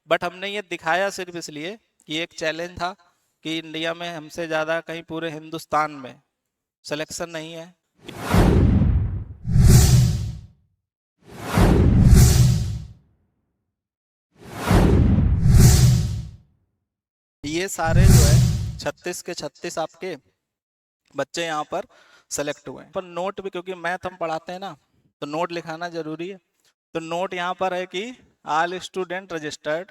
But हमने ये दिखाया सिर्फ इसलिए कि एक चैलेंज था कि इंडिया में हमसे ज़्यादा कहीं पूरे हिंदुस्तान में सिलेक्शन नहीं है। ये सारे जो है 36 के 36 आपके बच्चे यहाँ पर सेलेक्ट हुए हैं। पर नोट भी, क्योंकि मैथ हम पढ़ाते हैं ना, तो नोट लिखाना जरूरी है। तो नोट यहाँ पर है कि all student registered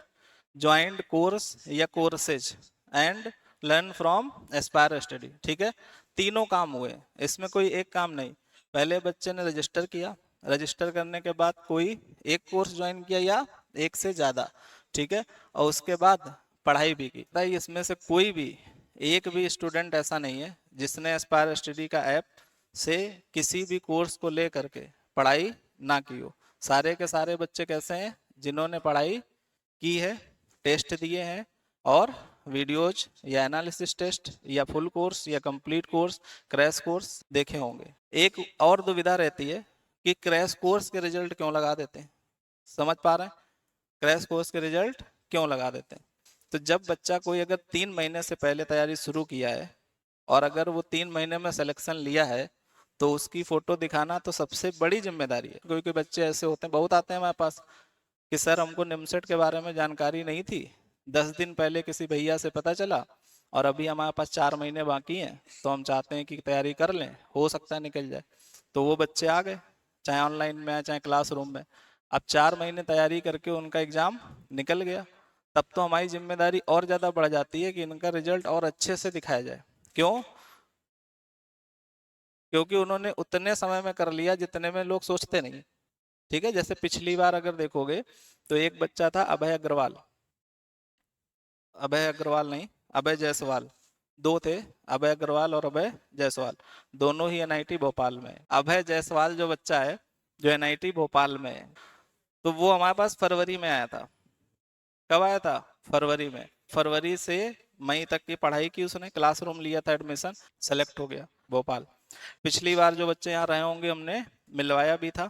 joint course या courses and learn from Aspire Study. ठीक है, तीनों काम हुए, इसमें कोई एक काम नहीं। पहले बच्चे ने रजिस्टर किया, रजिस्टर करने के बाद कोई एक कोर्स ज्वाइन किया या एक से ज़्यादा, ठीक है, और उसके बाद पढ़ाई भी की। भाई इसमें से कोई भी एक भी स्टूडेंट ऐसा नहीं है जिसने एस्पायर स्टडी का ऐप से किसी भी कोर्स को ले करके पढ़ाई ना की हो। सारे के सारे बच्चे कैसे हैं, जिन्होंने पढ़ाई की है, टेस्ट दिए हैं और वीडियोज या एनालिसिस टेस्ट या फुल कोर्स या कंप्लीट कोर्स, क्रैश कोर्स देखे होंगे। एक और दुविधा रहती है कि क्रैश कोर्स के रिजल्ट क्यों लगा देते हैं, समझ पा रहे हैं? क्रैश कोर्स के रिजल्ट क्यों लगा देते हैं? तो जब बच्चा कोई अगर 3 महीने से पहले तैयारी शुरू किया है और अगर वो 3 महीने में सिलेक्शन लिया है, तो उसकी फोटो दिखाना तो सबसे बड़ी जिम्मेदारी है। कोई कोई बच्चे ऐसे होते हैं, बहुत आते हैं हमारे पास कि सर हमको निमसेट के बारे में जानकारी नहीं थी, 10 दिन पहले किसी भैया से पता चला और अभी हमारे पास 4 महीने बाकी हैं, तो हम चाहते हैं कि तैयारी कर लें, हो सकता है निकल जाए। तो वो बच्चे आ गए, चाहे ऑनलाइन में चाहे क्लासरूम में। अब 4 महीने तैयारी करके उनका एग्जाम निकल गया, तब तो हमारी जिम्मेदारी और ज़्यादा बढ़ जाती है कि इनका रिजल्ट और अच्छे से दिखाया जाए। क्यों? क्योंकि उन्होंने उतने समय में कर लिया जितने में लोग सोचते नहीं। ठीक है, जैसे पिछली बार अगर देखोगे तो एक बच्चा था अभय अग्रवाल, अभय अग्रवाल नहीं, अभय जायसवाल, दो थे, अभय अग्रवाल और अभय जायसवाल, दोनों ही एनआईटी भोपाल में। अभय जायसवाल जो बच्चा है, जो एनआईटी भोपाल में है, तो वो हमारे पास फरवरी में आया था। कब आया था? फरवरी में। फरवरी से मई तक की पढ़ाई की उसने, क्लासरूम लिया था, एडमिशन, सेलेक्ट हो गया भोपाल। पिछली बार जो बच्चे यहाँ रहे होंगे हमने मिलवाया भी था।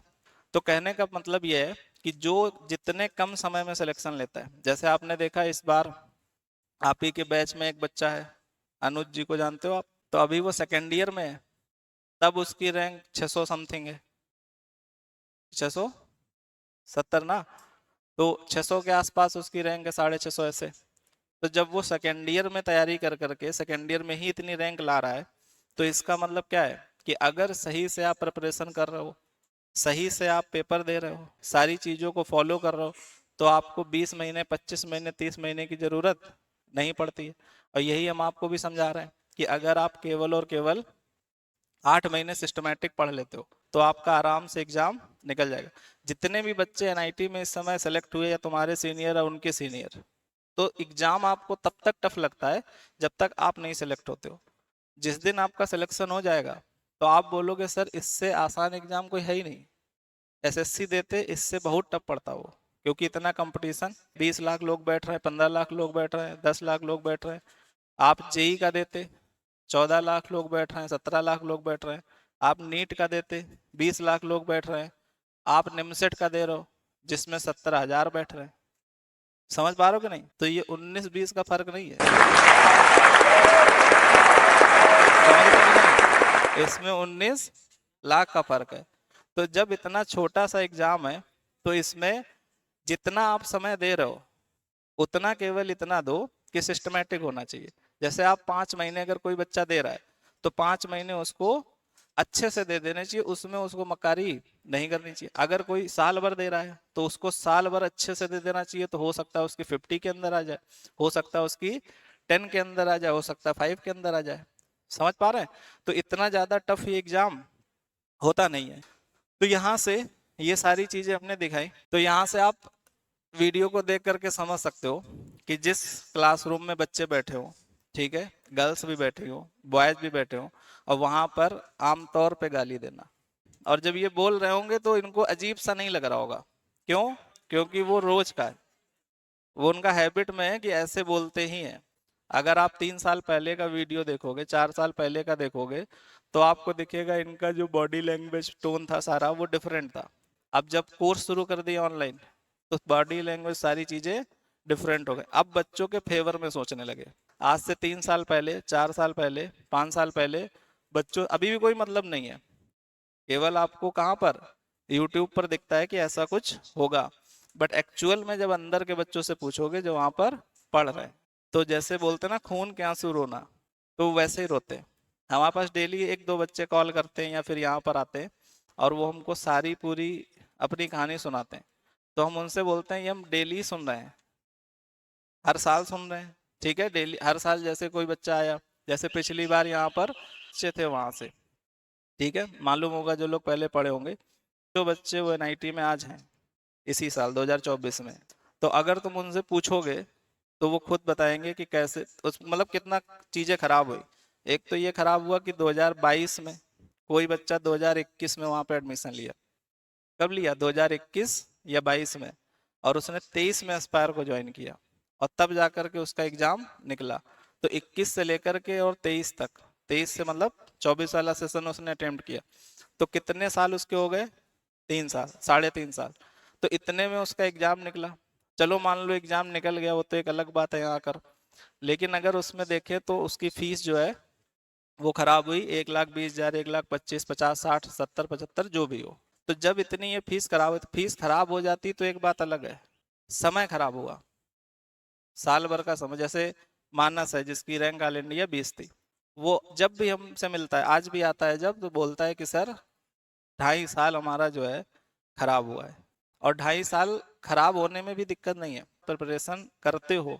तो कहने का मतलब यह है कि जो जितने कम समय में सिलेक्शन लेता है, जैसे आपने देखा इस बार आप ही के बैच में एक बच्चा है, अनुज जी को जानते हो आप, तो अभी वो सेकेंड ईयर में है, तब उसकी रैंक 600 समथिंग है, 670 ना, तो 600 के आसपास उसकी रैंक है, 650 ऐसे। तो जब वो सेकेंड ईयर में तैयारी कर करके सेकेंड ईयर में ही इतनी रैंक ला रहा है, तो इसका मतलब क्या है कि अगर सही से आप प्रिपरेशन कर रहे हो, सही से आप पेपर दे रहे हो, सारी चीज़ों को फॉलो कर रहे हो, तो आपको 20 महीने 25 महीने 30 महीने की ज़रूरत नहीं पड़ती है। और यही हम आपको भी समझा रहे हैं कि अगर आप केवल और केवल 8 महीने सिस्टमेटिक पढ़ लेते हो तो आपका आराम से एग्जाम निकल जाएगा। जितने भी बच्चे एनआईटी में इस समय सेलेक्ट हुए या तुम्हारे सीनियर या उनके सीनियर, तो एग्जाम आपको तब तक टफ लगता है जब तक आप नहीं सेलेक्ट होते हो। जिस दिन आपका सिलेक्शन हो जाएगा तो आप बोलोगे सर इससे आसान एग्जाम कोई है ही नहीं, एसएससी देते इससे बहुत टफ पड़ता हो, क्योंकि इतना कंपटीशन, 20 लाख लोग बैठ रहे हैं, 15 लाख लोग बैठ रहे हैं, 10 लाख लोग बैठ रहे हैं। आप जेई का देते 14 लाख लोग बैठ रहे हैं, 17 लाख लोग बैठ रहे हैं। आप नीट का देते 20 लाख लोग बैठ रहे हैं। आप निमसेट का दे रहे हो जिसमें 70,000 बैठ रहे हैं। समझ पा रहे हो कि नहीं? तो ये 19-20 का फर्क नहीं है, समझ रहे हो कि नहीं? इसमें 19 लाख का फर्क है। तो जब इतना छोटा सा एग्जाम है, तो इसमें जितना आप समय दे रहे हो उतना केवल इतना दो कि सिस्टमेटिक होना चाहिए। जैसे आप 5 महीने अगर कोई बच्चा दे रहा है तो 5 महीने उसको अच्छे से दे देने चाहिए, उसमें उसको मक्कारी नहीं करनी चाहिए। अगर कोई साल भर दे रहा है तो उसको साल भर अच्छे से दे देना चाहिए, तो हो सकता है उसकी 50 के अंदर आ जाए, हो सकता है उसकी 10 के अंदर आ जाए, हो सकता है 5 के अंदर आ जाए। समझ पा रहे हैं? तो इतना ज्यादा टफ ये एग्जाम होता नहीं है। तो यहाँ से ये सारी चीजें हमने दिखाई, तो यहाँ से आप वीडियो को देख करके समझ सकते हो कि जिस क्लासरूम में बच्चे बैठे हो, ठीक है, गर्ल्स भी बैठे हो, बॉयज भी बैठे हो, और वहां पर आमतौर पे गाली देना, और जब ये बोल रहे होंगे तो इनको अजीब सा नहीं लग रहा होगा। क्यों? क्योंकि वो रोज का है, वो उनका हैबिट में है कि ऐसे बोलते ही हैं। अगर आप 3 साल पहले का वीडियो देखोगे, 4 साल पहले का देखोगे, तो आपको दिखेगा इनका जो बॉडी लैंग्वेज टोन था सारा वो डिफरेंट था। अब जब कोर्स शुरू कर दिया ऑनलाइन, तो बॉडी लैंग्वेज सारी चीजें डिफरेंट हो गए। अब बच्चों के फेवर में सोचने लगे। आज से 3 साल पहले, 4 साल पहले, 5 साल पहले बच्चों, अभी भी कोई मतलब नहीं है, केवल आपको कहाँ पर, यूट्यूब पर दिखता है कि ऐसा कुछ होगा, बट एक्चुअल में जब अंदर के बच्चों से पूछोगे जो वहां पर पढ़ रहे हैं, तो जैसे बोलते हैं ना खून के आंसू रोना, तो वैसे ही रोते हैं। हमारे पास डेली 1-2 बच्चे कॉल करते हैं या फिर यहाँ पर आते हैं और वो हमको सारी पूरी अपनी कहानी सुनाते हैं। तो हम उनसे बोलते हैं ये हम डेली सुन रहे हैं, हर साल सुन रहे हैं, ठीक है, डेली हर साल जैसे कोई बच्चा आया, जैसे पिछली बार यहाँ पर बच्चे थे वहां से, ठीक है, मालूम होगा जो लोग पहले पढ़े होंगे, जो बच्चे वो एनआईटी में आज हैं इसी साल 2024 में। तो अगर तुम उनसे पूछोगे तो वो खुद बताएंगे कि कैसे उस मतलब कितना चीजें खराब हुई। एक तो ये खराब हुआ कि 2022 में कोई बच्चा 2021 में वहां पे एडमिशन लिया, कब लिया, 2021 या 22 में, और उसने 23 में एस्पायर को ज्वाइन किया और तब जाकर के उसका एग्जाम निकला। तो 21 से लेकर के और 23 तक, 23 से मतलब 24 वाला सेशन उसने अटेम्प्ट किया, तो कितने साल उसके हो गए, 3 साल, 3.5 साल। तो इतने में उसका एग्जाम निकला, चलो मान लो एग्जाम निकल गया, वो तो एक अलग बात है यहाँ कर, लेकिन अगर उसमें देखे तो उसकी फीस जो है वो खराब हुई, 1,20,000, 1,25,000, 50, 60, 70, 75 जो भी हो। तो जब इतनी ये फीस खराब हो जाती तो एक बात अलग है, समय खराब हुआ, साल भर का समय। जैसे मानस है जिसकी रैंक ऑल इंडिया 20 थी, वो जब भी हमसे मिलता है, आज भी आता है जब, तो बोलता है कि सर 2.5 साल हमारा जो है खराब हुआ है। और 2.5 साल खराब होने में भी दिक्कत नहीं है, प्रिपरेशन करते हो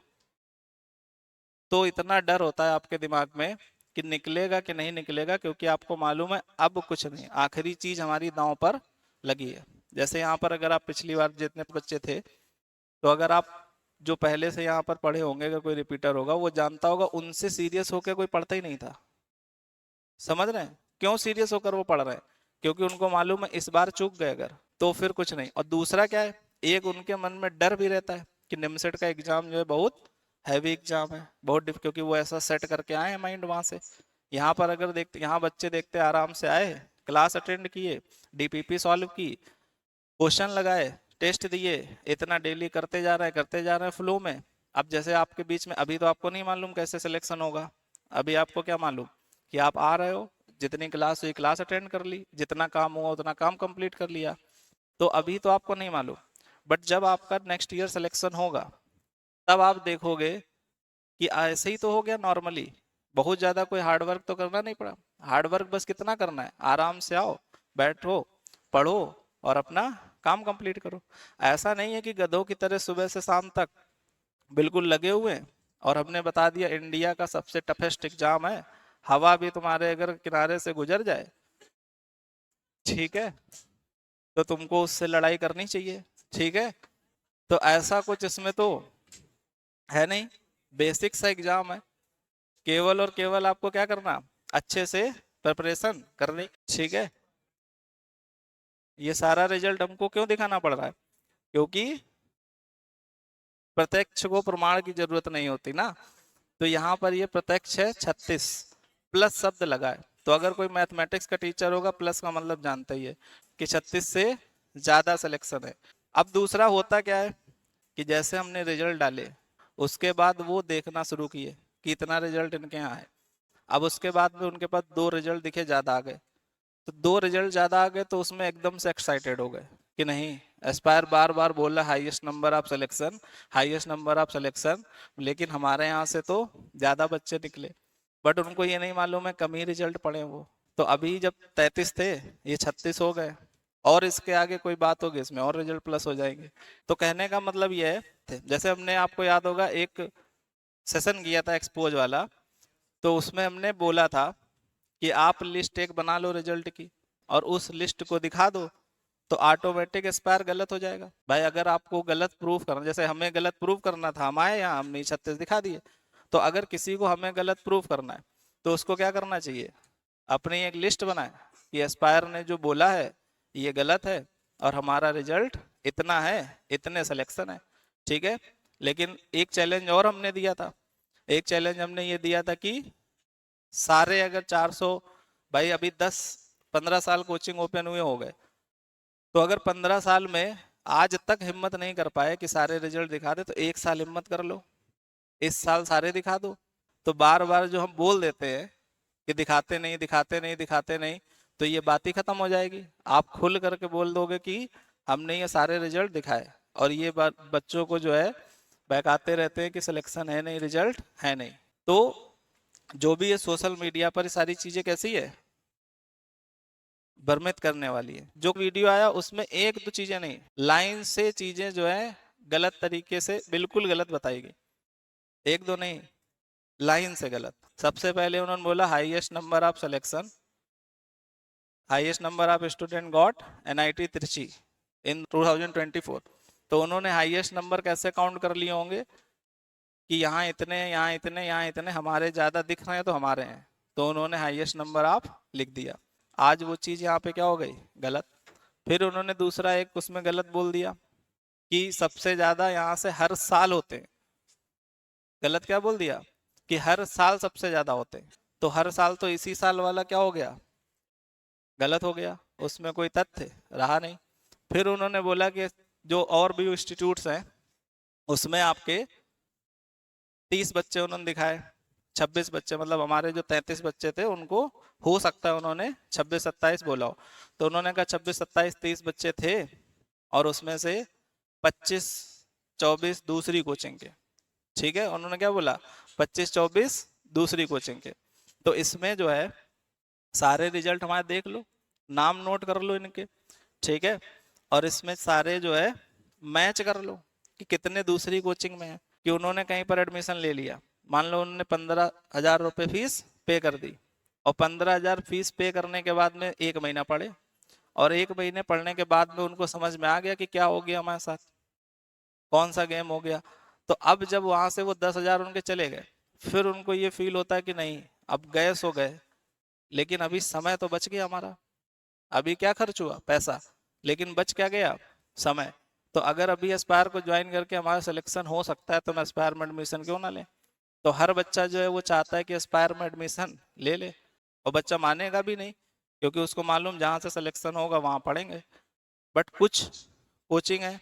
तो इतना डर होता है आपके दिमाग में कि निकलेगा कि नहीं निकलेगा, क्योंकि आपको मालूम है अब कुछ नहीं, आखिरी चीज हमारी दांव पर लगी है। जैसे यहाँ पर अगर आप पिछली बार जितने बच्चे थे, तो अगर आप जो पहले से यहाँ पर पढ़े होंगे, अगर कोई रिपीटर होगा वो जानता होगा उनसे सीरियस होकर कोई पढ़ता ही नहीं था। समझ रहे हैं क्यों सीरियस होकर वो पढ़ रहे हैं, क्योंकि उनको मालूम है इस बार चूक गए अगर तो फिर कुछ नहीं। और दूसरा क्या है, एक उनके मन में डर भी रहता है कि निमसेट का एग्जाम जो है बहुत हैवी एग्जाम है, बहुत क्योंकि वो ऐसा सेट करके आए हैं माइंड वहां से। यहाँ पर अगर देखते, यहाँ बच्चे देखते आराम से आए, क्लास अटेंड किए, डीपीपी सॉल्व की, क्वेश्चन लगाए, टेस्ट दिए, इतना डेली करते जा रहे हैं फ्लो में। अब जैसे आपके बीच में अभी तो आपको नहीं मालूम कैसे सिलेक्शन होगा, अभी आपको क्या मालूम कि आप आ रहे हो, जितनी क्लास हुई क्लास अटेंड कर ली, जितना काम हुआ उतना काम कंप्लीट कर लिया, तो अभी तो आपको नहीं मालूम। बट जब आपका नेक्स्ट ईयर सिलेक्शन होगा तब आप देखोगे कि ऐसे ही तो हो गया नॉर्मली, बहुत ज्यादा कोई हार्डवर्क तो करना नहीं पड़ा। हार्डवर्क बस कितना करना है, आराम से आओ, बैठो, पढ़ो और अपना काम कंप्लीट करो। ऐसा नहीं है कि गधों की तरह सुबह से शाम तक बिल्कुल लगे हुए हैं और हमने बता दिया इंडिया का सबसे टफेस्ट एग्जाम है, हवा भी तुम्हारे अगर किनारे से गुजर जाए, ठीक है, तो तुमको उससे लड़ाई करनी चाहिए, ठीक है। तो ऐसा कुछ इसमें तो है नहीं, बेसिक सा एग्जाम है, केवल और केवल आपको क्या करना, अच्छे से प्रिपरेशन करनी, ठीक है। ये सारा रिजल्ट हमको क्यों दिखाना पड़ रहा है, क्योंकि प्रत्यक्ष को प्रमाण की जरूरत नहीं होती ना। तो यहाँ पर ये प्रत्यक्ष है 36 प्लस शब्द लगा है, तो अगर कोई मैथमेटिक्स का टीचर होगा प्लस का मतलब जानता ही है कि 36 से ज्यादा सिलेक्शन है। अब दूसरा होता क्या है कि जैसे हमने रिजल्ट डाले उसके बाद वो देखना शुरू किए कि इतना रिजल्ट इनके यहाँ है। अब उसके बाद में उनके पास 2 रिजल्ट दिखे ज्यादा आ गए, तो 2 रिजल्ट ज्यादा आ गए तो उसमें एकदम से एक्साइटेड हो गए कि नहीं, एस्पायर बार बार बोल रहा highest number of selection, highest number of selection, लेकिन हमारे यहाँ से तो ज्यादा बच्चे निकले। बट उनको ये नहीं मालूम है कम ही रिजल्ट पड़े वो। तो अभी जब 33 थे, ये 36 हो गए, और इसके आगे कोई बात होगी इसमें और रिजल्ट प्लस हो जाएंगे। तो कहने का मतलब ये है, जैसे हमने, आपको याद होगा एक सेशन किया था एक्सपोज वाला, तो उसमें हमने बोला था कि आप लिस्ट एक बना लो रिजल्ट की और उस लिस्ट को दिखा दो, तो ऑटोमेटिक एस्पायर गलत हो जाएगा। भाई अगर आपको गलत प्रूफ करना, जैसे हमें गलत प्रूफ करना था, हम आए यहाँ हमने 36 दिखा दिए, तो अगर किसी को हमें गलत प्रूफ करना है तो उसको क्या करना चाहिए, अपनी एक लिस्ट बनाए कि एस्पायर ने जो बोला है ये गलत है और हमारा रिजल्ट इतना है, इतने सिलेक्शन है, ठीक है। लेकिन एक चैलेंज और हमने दिया था, एक चैलेंज हमने ये दिया था कि सारे अगर 400, भाई अभी 10-15 साल कोचिंग ओपन हुए हो गए, तो अगर 15 साल में आज तक हिम्मत नहीं कर पाए कि सारे रिजल्ट दिखा दे, तो एक साल हिम्मत कर लो, इस साल सारे दिखा दो। तो बार बार जो हम बोल देते हैं कि दिखाते नहीं दिखाते नहीं दिखाते नहीं, तो ये बात ही खत्म हो जाएगी। आप खुल करके बोल दोगे कि हमने ये सारे रिजल्ट दिखाए, और ये बात बच्चों को जो है बहकाते रहते हैं कि सिलेक्शन है नहीं, रिजल्ट है नहीं। तो जो भी ये सोशल मीडिया पर सारी चीजें कैसी है, भ्रमित करने वाली है। जो वीडियो आया उसमें एक दो चीजें नहीं, लाइन से चीजें जो है गलत तरीके से बिल्कुल गलत बताई गई, एक दो नहीं, लाइन से गलत। सबसे पहले उन्होंने बोला highest number of selection, highest number of student got NIT Trichy in 2024। तो उन्होंने हाईएस्ट नंबर कैसे काउंट कर लिए होंगे कि यहाँ इतने, यहाँ इतने, यहाँ इतने, हमारे ज्यादा दिख रहे हैं तो हमारे हैं, तो उन्होंने हाईएस्ट नंबर ऑफ लिख दिया। आज वो चीज यहाँ पे क्या हो गई, गलत। फिर उन्होंने दूसरा एक उसमें गलत बोल दिया कि सबसे ज्यादा यहाँ से हर साल होते हैं। गलत क्या बोल दिया कि हर साल सबसे ज्यादा होते हैं, तो हर साल तो इसी साल वाला क्या हो गया, गलत हो गया, उसमें कोई तथ्य रहा नहीं। फिर उन्होंने बोला कि जो और भी इंस्टीट्यूट्स हैं उसमें आपके 30 बच्चे उन्होंने दिखाए, 26 बच्चे, मतलब हमारे जो 33 बच्चे थे उनको हो सकता है उन्होंने 26-27 बोला हो, तो उन्होंने कहा 26-27-30 बच्चे थे, और उसमें से 25-24 दूसरी कोचिंग के। ठीक है, उन्होंने क्या बोला, 25-24 दूसरी कोचिंग के। तो इसमें जो है सारे रिजल्ट हमारे देख लो, नाम नोट कर लो इनके, ठीक है, और इसमें सारे जो है मैच कर लो कि कितने दूसरी कोचिंग में है। कि उन्होंने कहीं पर एडमिशन ले लिया, मान लो उन्होंने 15,000 रुपये फीस पे कर दी, और 15,000 फीस पे करने के बाद में 1 महीना पढ़े, और 1 महीने पढ़ने के बाद में उनको समझ में आ गया कि क्या हो गया हमारे साथ, कौन सा गेम हो गया। तो अब जब वहां से वो 10,000 उनके चले गए, फिर उनको ये फील होता है कि नहीं, अब गए सो गए, लेकिन अभी समय तो बच गया हमारा, अभी क्या खर्च हुआ, पैसा, लेकिन बच क्या गया, समय। तो अगर अभी एस्पायर को ज्वाइन करके हमारा सिलेक्शन हो सकता है, तो हम एस्पायर में एडमिशन क्यों ना लें। तो हर बच्चा जो है वो चाहता है कि एस्पायर में एडमिशन ले ले, और बच्चा मानेगा भी नहीं, क्योंकि उसको मालूम जहाँ से सिलेक्शन होगा वहाँ पढ़ेंगे। बट कुछ कोचिंग है,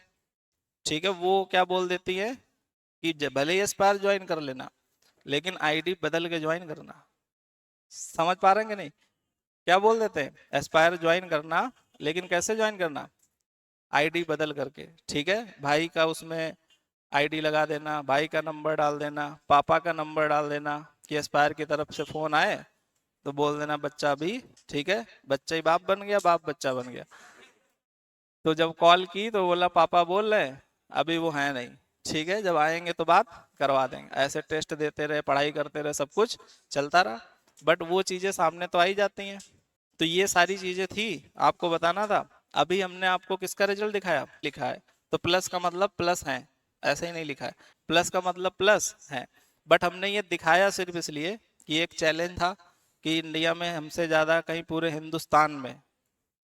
ठीक है, वो क्या बोल देती है कि भले ही एस्पायर ज्वाइन कर लेना, लेकिन आईडी बदल के ज्वाइन करना। समझ पा रहे हैं कि नहीं, क्या बोल देते हैं, एस्पायर ज्वाइन करना, लेकिन कैसे ज्वाइन करना, आईडी बदल करके। ठीक है, भाई का उसमें आईडी लगा देना, भाई का नंबर डाल देना, पापा का नंबर डाल देना, कि एस्पायर की तरफ से फोन आए तो बोल देना बच्चा भी, ठीक है, बच्चा ही बाप बन गया, बाप बच्चा बन गया। तो जब कॉल की तो बोला पापा बोल रहे हैं, अभी वो है नहीं, ठीक है, जब आएंगे तो बात करवा देंगे। ऐसे टेस्ट देते रहे, पढ़ाई करते रहे, सब कुछ चलता रहा, बट वो चीजें सामने तो आई जाती हैं। तो ये सारी चीजें थी, आपको बताना था। अभी हमने आपको किसका रिजल्ट दिखाया, लिखा है, तो प्लस का मतलब प्लस है, ऐसे ही नहीं लिखा है, प्लस का मतलब प्लस है। बट हमने ये दिखाया सिर्फ इसलिए कि एक चैलेंज था कि इंडिया में हमसे ज्यादा कहीं पूरे हिंदुस्तान में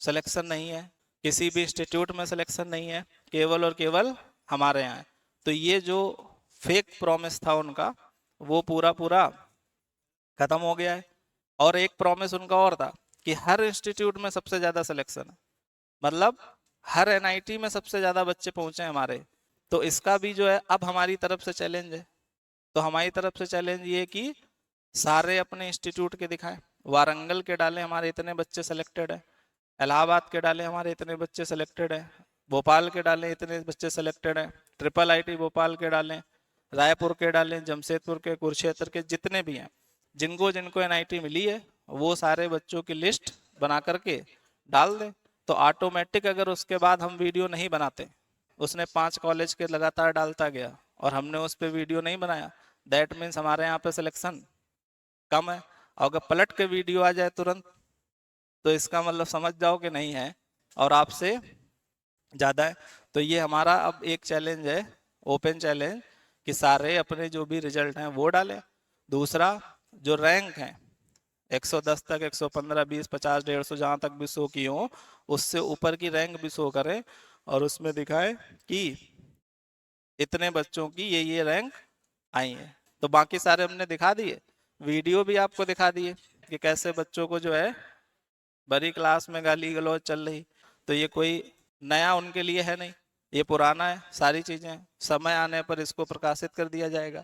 सिलेक्शन नहीं है, किसी भी इंस्टीट्यूट में सिलेक्शन नहीं है, केवल और केवल हमारे यहाँ है। तो ये जो फेक प्रॉमिस था उनका, वो पूरा पूरा खत्म हो गया है। और एक प्रॉमिस उनका और था कि हर इंस्टीट्यूट में सबसे ज्यादा सिलेक्शन है, मतलब हर एनआईटी में सबसे ज्यादा बच्चे पहुंचे हमारे। तो इसका भी जो है अब हमारी तरफ से चैलेंज है। तो हमारी तरफ से चैलेंज ये कि सारे अपने इंस्टीट्यूट के दिखाएं, वारंगल के डालें हमारे इतने बच्चे सेलेक्टेड है, इलाहाबाद के डालें हमारे इतने बच्चे सेलेक्टेड है, भोपाल के डालें इतने बच्चे सेलेक्टेड है, ट्रिपल आईटी भोपाल के डालें, रायपुर के डालें, जमशेदपुर के, कुरुक्षेत्र के, जितने भी हैं, जिनको जिनको एनआईटी मिली है, वो सारे बच्चों की लिस्ट बना करके डाल दें। तो ऑटोमेटिक अगर उसके बाद हम वीडियो नहीं बनाते, उसने 5 कॉलेज के लगातार डालता गया और हमने उस पर वीडियो नहीं बनाया, दैट मीन्स हमारे यहाँ पे सिलेक्शन कम है। और अगर पलट के वीडियो आ जाए तुरंत, तो इसका मतलब समझ जाओ कि नहीं है और आपसे ज्यादा है। तो ये हमारा अब एक चैलेंज है, ओपन चैलेंज, कि सारे अपने जो भी रिजल्ट हैं वो डालें। दूसरा, जो रैंक है 110 तक, 115, 20, 50, 150 जहां तक भी शो की हो, उससे ऊपर की रैंक भी शो करें, और उसमें दिखाए कि इतने बच्चों की ये रैंक आई है। तो बाकी सारे हमने दिखा दिए, वीडियो भी आपको दिखा दिए कि कैसे बच्चों को जो है बड़ी क्लास में गाली गलौज चल रही। तो ये कोई नया उनके लिए है नहीं, ये पुराना है, सारी चीजें समय आने पर इसको प्रकाशित कर दिया जाएगा।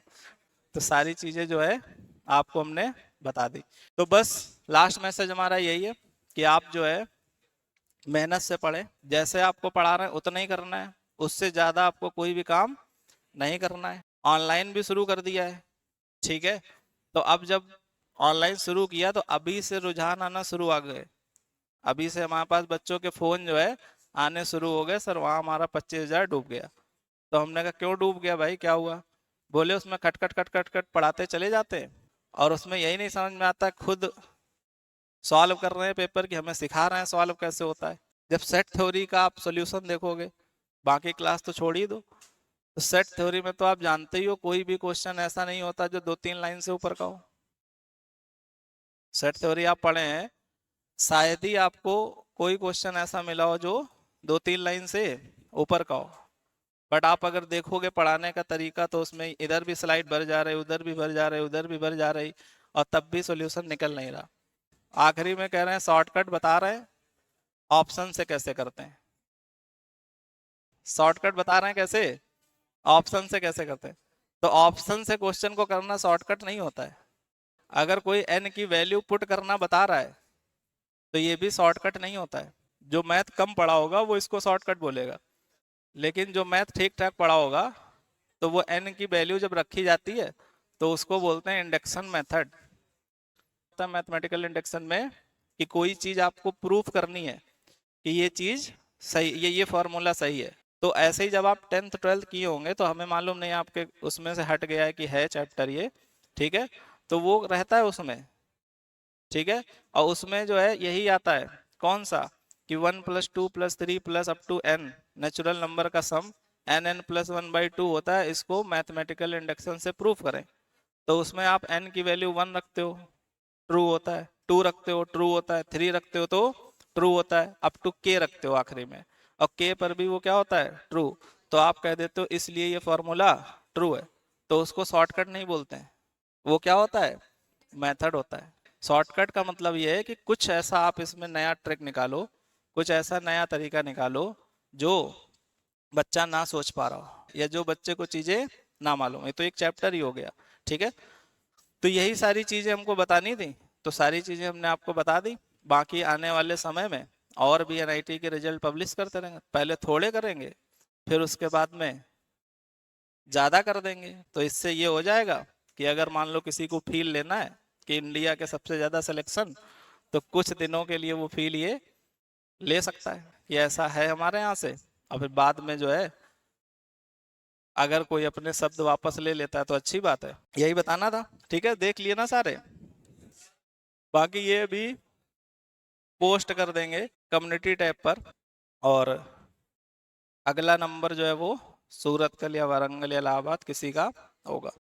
तो सारी चीजें जो है आपको हमने बता दी। तो बस लास्ट मैसेज हमारा यही है कि आप जो है मेहनत से पढ़े, जैसे आपको पढ़ा रहे हैं उतना ही करना है, उससे ज्यादा आपको कोई भी काम नहीं करना है। ऑनलाइन भी शुरू कर दिया है, ठीक है। तो अब जब ऑनलाइन शुरू किया तो अभी से रुझान आना शुरू आ गए, अभी से हमारे पास बच्चों के फोन जो है आने शुरू हो गए, सर वहां हमारा 25,000 डूब गया। तो हमने कहा क्यों डूब गया भाई, क्या हुआ? बोले उसमें खट खट खट खट खट पढ़ाते चले जाते हैं और उसमें यही नहीं समझ में आता खुद सॉल्व कर रहे हैं पेपर की, हमें सिखा रहे हैं सॉल्व कैसे होता है। जब सेट थ्योरी का आप सॉल्यूशन देखोगे, बाकी क्लास तो छोड़ ही दो, तो सेट थ्योरी में तो आप जानते ही हो कोई भी क्वेश्चन ऐसा नहीं होता जो 2-3 लाइन से ऊपर का हो। सेट थ्योरी आप पढ़े हैं, शायद ही आपको कोई क्वेश्चन ऐसा मिला हो जो 2-3 लाइन से ऊपर का हो। बट आप अगर देखोगे पढ़ाने का तरीका तो उसमें इधर भी स्लाइड भर जा रही, उधर भी भर जा रही, उधर भी भर जा रही, और तब भी सॉल्यूशन निकल नहीं रहा। आखिरी में कह रहे हैं शॉर्टकट बता रहे हैं, ऑप्शन से कैसे करते हैं। शॉर्टकट बता रहे हैं कैसे, ऑप्शन से कैसे करते हैं। तो ऑप्शन से क्वेश्चन को करना शॉर्टकट नहीं होता है। अगर कोई एन की वैल्यू पुट करना बता रहा है तो ये भी शॉर्टकट नहीं होता है। जो मैथ कम पढ़ा होगा वो इसको शॉर्टकट बोलेगा, लेकिन जो मैथ ठीक ठाक पढ़ा होगा तो वो एन की वैल्यू जब रखी जाती है तो उसको बोलते हैं इंडक्शन मेथड। मैथमेटिकल इंडक्शन में कि कोई चीज आपको प्रूफ करनी है कि ये चीज सही, ये फॉर्मूला सही है। तो ऐसे ही जब आप 10th 12th किए होंगे तो हमें मालूम नहीं आपके उसमें से हट गया है कि है चैप्टर ये, ठीक है, तो वो रहता है उसमें, ठीक है। और उसमें जो है यही आता है, कौन सा, कि 1+2+3 up to n natural number का सम n+1/2 होता है, इसको मैथमेटिकल इंडक्शन से प्रूफ करें। तो उसमें आप n की वैल्यू 1 रखते हो, ट्रू होता है, 2 रखते हो, ट्रू होता है, 3 रखते हो तो ट्रू होता है, अप टू k रखते हो आखिरी में, और k पर भी वो क्या होता है, ट्रू। तो आप कह देते हो इसलिए ये फॉर्मूला ट्रू है। तो उसको शॉर्टकट नहीं बोलते हैं, वो क्या होता है, मेथड होता है। शॉर्टकट का मतलब ये है कि कुछ ऐसा आप इसमें नया ट्रिक निकालो, कुछ ऐसा नया तरीका निकालो जो बच्चा ना सोच पा रहा हो या जो बच्चे को चीजें ना मालूम है। तो एक चैप्टर ही हो गया, ठीक है। तो यही सारी चीजें हमको बतानी थी, तो सारी चीजें हमने आपको बता दी। बाकी आने वाले समय में और भी एनआईटी के रिजल्ट पब्लिश करते रहेंगे, पहले थोड़े करेंगे फिर उसके बाद में ज्यादा कर देंगे। तो इससे ये हो जाएगा कि अगर मान लो किसी को फील लेना है कि इंडिया के सबसे ज्यादा सिलेक्शन, तो कुछ दिनों के लिए वो फील ये ले सकता है कि ऐसा है हमारे यहाँ से, और फिर बाद में जो है अगर कोई अपने शब्द वापस ले लेता है तो अच्छी बात है। यही बताना था, ठीक है, देख लिए ना सारे। बाकी ये भी पोस्ट कर देंगे कम्युनिटी टैब पर, और अगला नंबर जो है वो सूरत कल या वारंगल या इलाहाबाद किसी का होगा।